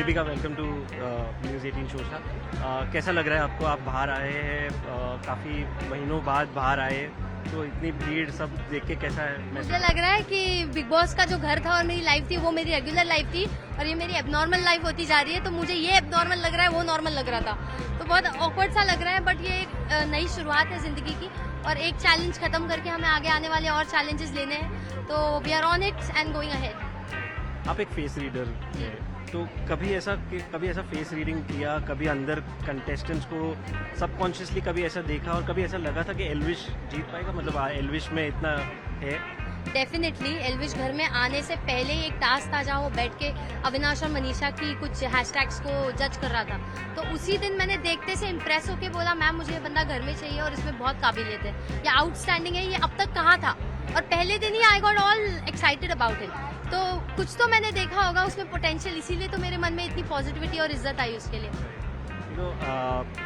Bebinca, welcome to news 18 शोशा। कैसा लग रहा है आपको? आप बाहर आए हैं, काफ़ी महीनों बाद बाहर आए, तो इतनी भीड़ सब देख के कैसा है? मुझे लग रहा है कि बिग बॉस का जो घर था और मेरी लाइफ थी वो मेरी रेगुलर लाइफ थी और ये मेरी एबनॉर्मल लाइफ होती जा रही है। तो मुझे ये एबनॉर्मल लग रहा है, वो नॉर्मल लग रहा था, तो बहुत ऑकवर्ड सा लग रहा है। बट ये एक नई शुरुआत है जिंदगी की और एक चैलेंज खत्म करके हमें आगे आने वाले और चैलेंजेस लेने हैं। तो we are on it and going ahead. आप एक फेस रीडर हैं, तो कभी ऐसा फेस रीडिंग किया, कभी अंदर कंटेस्टेंट्स को सबकॉन्शियसली कभी ऐसा देखा और कभी ऐसा लगा था कि एल्विश जीत पाएगा? मतलब एल्विश में इतना है? डेफिनेटली एल्विश घर में आने से पहले ही एक टास्क था जहाँ वो बैठ के अविनाश और मनीषा की कुछ हैशटैग्स को जज कर रहा था। तो उसी दिन मैंने देखते से इम्प्रेस होके बोला, मैम मुझे ये बंदा घर में चाहिए और इसमें बहुत काबिलियत है, ये आउटस्टैंडिंग है, ये अब तक कहाँ था। और पहले दिन ही I got all excited about it. तो कुछ तो मैंने देखा होगा उसमें पोटेंशियल, इसीलिए तो मेरे मन में इतनी पॉजिटिविटी और इज्जत आई उसके लिए। तो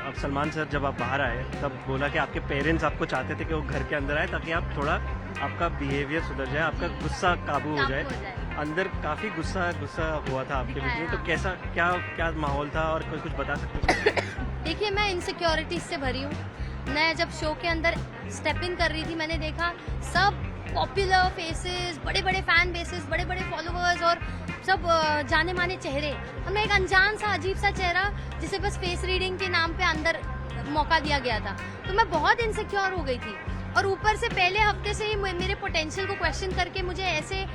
अब सलमान सर जब आप बाहर आए तब बोला कि आपके पेरेंट्स आपको चाहते थे कि वो घर के अंदर आए ताकि आप थोड़ा आपका बिहेवियर सुधर जाए, आपका गुस्सा काबू हो जाए। अंदर काफी गुस्सा हुआ था आपके बीच में, तो कैसा क्या माहौल था और कुछ बता सकते हैं? देखिए, मैं इनसिक्योरिटीज से भरी हूँ। मैं जब शो के अंदर स्टेप इन कर रही थी, मैंने देखा सब पॉपुलर फेसेस, बड़े बड़े फैन बेसेस, बड़े बड़े फॉलोअर्स और सब जाने माने चेहरे, हमें एक अनजान सा अजीब सा चेहरा जिसे बस फेस रीडिंग के नाम पे अंदर मौका दिया गया था। तो मैं बहुत इनसिक्योर हो गई थी और ऊपर से पहले हफ्ते से ही मेरे पोटेंशियल को क्वेश्चन करके मुझे ऐसे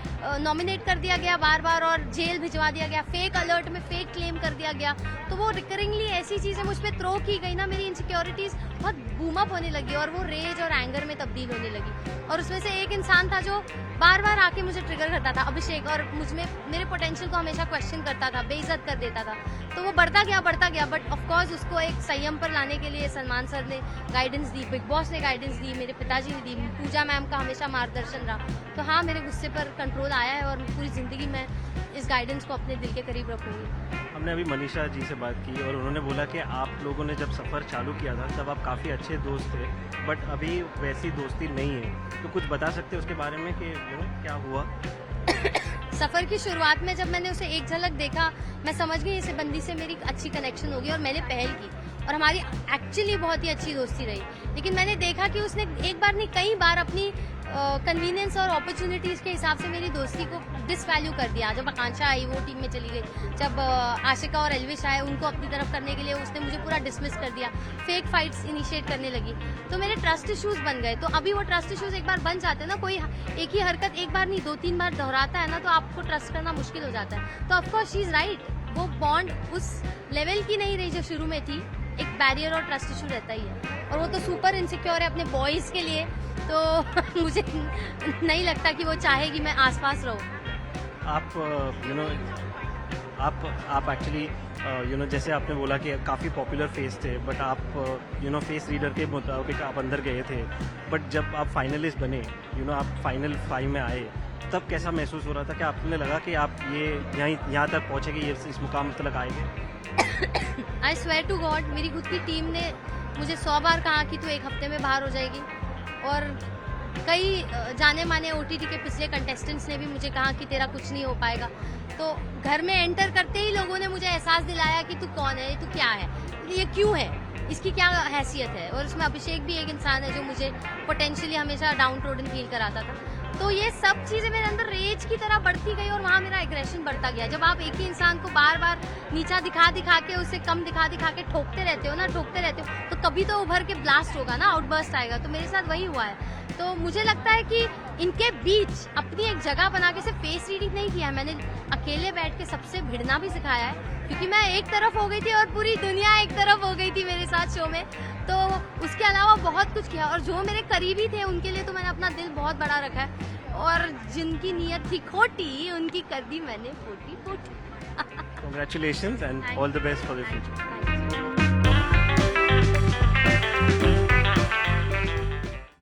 नॉमिनेट कर दिया गया बार बार और जेल भिजवा दिया गया, फेक अलर्ट में फेक क्लेम कर दिया गया। तो वो रिकरिंगली ऐसी चीजें मुझ पर थ्रो की गई ना, मेरी इनसिक्योरिटीज बहुत बूम अप होने लगी और वो रेज और एंगर में तब्दील होने लगी। और उसमें से एक इंसान था जो बार बार आके मुझे ट्रिगर करता था, अभिषेक, और मुझमें मेरे पोटेंशियल को हमेशा क्वेश्चन करता था, बेइज्जत कर देता था। तो वो बढ़ता गया। बट ऑफकोर्स उसको एक संयम पर लाने के लिए सलमान सर ने गाइडेंस दी, बिग बॉस ने गाइडेंस दी, मेरे पिताजी ने दी, पूजा मैम का हमेशा मार्गदर्शन रहा। तो हाँ, मेरे गुस्से पर कंट्रोल आया है और पूरी जिंदगी में इस गाइडेंस को अपने दिल के करीब रखूंगी। हमने अभी मनीषा जी से बात की और उन्होंने बोला कि आप लोगों ने जब सफ़र चालू किया था तब आप काफ़ी अच्छे दोस्त थे, बट अभी वैसी दोस्ती नहीं है। तो कुछ बता सकते हैं उसके बारे में कि क्या हुआ? सफर की शुरुआत में जब मैंने उसे एक झलक देखा, मैं समझ गई इस बंदी से मेरी अच्छी कनेक्शन होगी और मैंने पहल की और हमारी एक्चुअली बहुत ही अच्छी दोस्ती रही। लेकिन मैंने देखा कि उसने एक बार नहीं कई बार अपनी कन्वीनियंस और अपॉर्चुनिटीज के हिसाब से मेरी दोस्ती को डिसवैल्यू कर दिया। जब आकांक्षा आई वो टीम में चली गई, जब आशिका और एल्विश आए उनको अपनी तरफ करने के लिए उसने मुझे पूरा डिसमिस कर दिया, फेक फाइट्स इनिशिएट करने लगी। तो मेरे ट्रस्ट इश्यूज बन गए। तो अभी वो ट्रस्ट इश्यूज एक बार बन जाते हैं ना, कोई एक ही हरकत एक बार नहीं 2-3 बार दोहराता है ना, तो आपको ट्रस्ट करना मुश्किल हो जाता है। तो ऑफकोर्स शी इज राइट, वो बॉन्ड उस लेवल की नहीं रही जो शुरू में थी। एक बैरियर और ट्रस्ट इशू रहता ही है और वो तो सुपर इनसिक्योर है अपने बॉयज के लिए। तो मुझे नहीं लगता कि वो चाहेगी मैं आसपास रहूं। आप एक्चुअली जैसे आपने बोला कि काफ़ी पॉपुलर फेस थे, बट आप फेस रीडर के मुताबिक आप अंदर गए थे, बट जब आप फाइनलिस्ट बने, आप फाइनल 5 में आए, तब कैसा महसूस हो रहा था? कि आपने लगा कि आप ये यहाँ तक पहुँचेंगे, ये इस मुकाम तक आएंगे? आई स्वेयर टू गॉड, मेरी खुद की टीम ने मुझे 100 बार कहा कि तू एक हफ्ते में बाहर हो जाएगी और कई जाने माने OTT के पिछले कंटेस्टेंट्स ने भी मुझे कहा कि तेरा कुछ नहीं हो पाएगा। तो घर में एंटर करते ही लोगों ने मुझे एहसास दिलाया कि तू कौन है, तू क्या है, ये क्यों है, इसकी क्या हैसियत है। और उसमें अभिषेक भी एक इंसान है जो मुझे पोटेंशियली हमेशा डाउन ट्रोडन फील कराता था। तो ये सब चीजें मेरे अंदर रेज की तरह बढ़ती गई और वहाँ मेरा एग्रेशन बढ़ता गया। जब आप एक ही इंसान को बार बार नीचा दिखा के उसे कम दिखा के ठोकते रहते हो, तो कभी तो उभर के ब्लास्ट होगा ना, आउटबर्स्ट आएगा। तो मेरे साथ वही हुआ है। तो मुझे लगता है कि इनके बीच अपनी एक जगह बना के सिर्फ फेस रीडिंग नहीं किया है, मैंने अकेले बैठ के सबसे भिड़ना भी सिखाया है, क्योंकि मैं एक तरफ हो गई थी और पूरी दुनिया एक तरफ हो गई थी मेरे साथ शो में। तो उसके अलावा बहुत कुछ किया और जो मेरे करीबी थे उनके लिए तो मैंने अपना दिल बहुत बड़ा रखा है और जिनकी नीयत थी खोटी उनकी कर दी मैंने forty. Congratulations and all the best for the future. Thank you.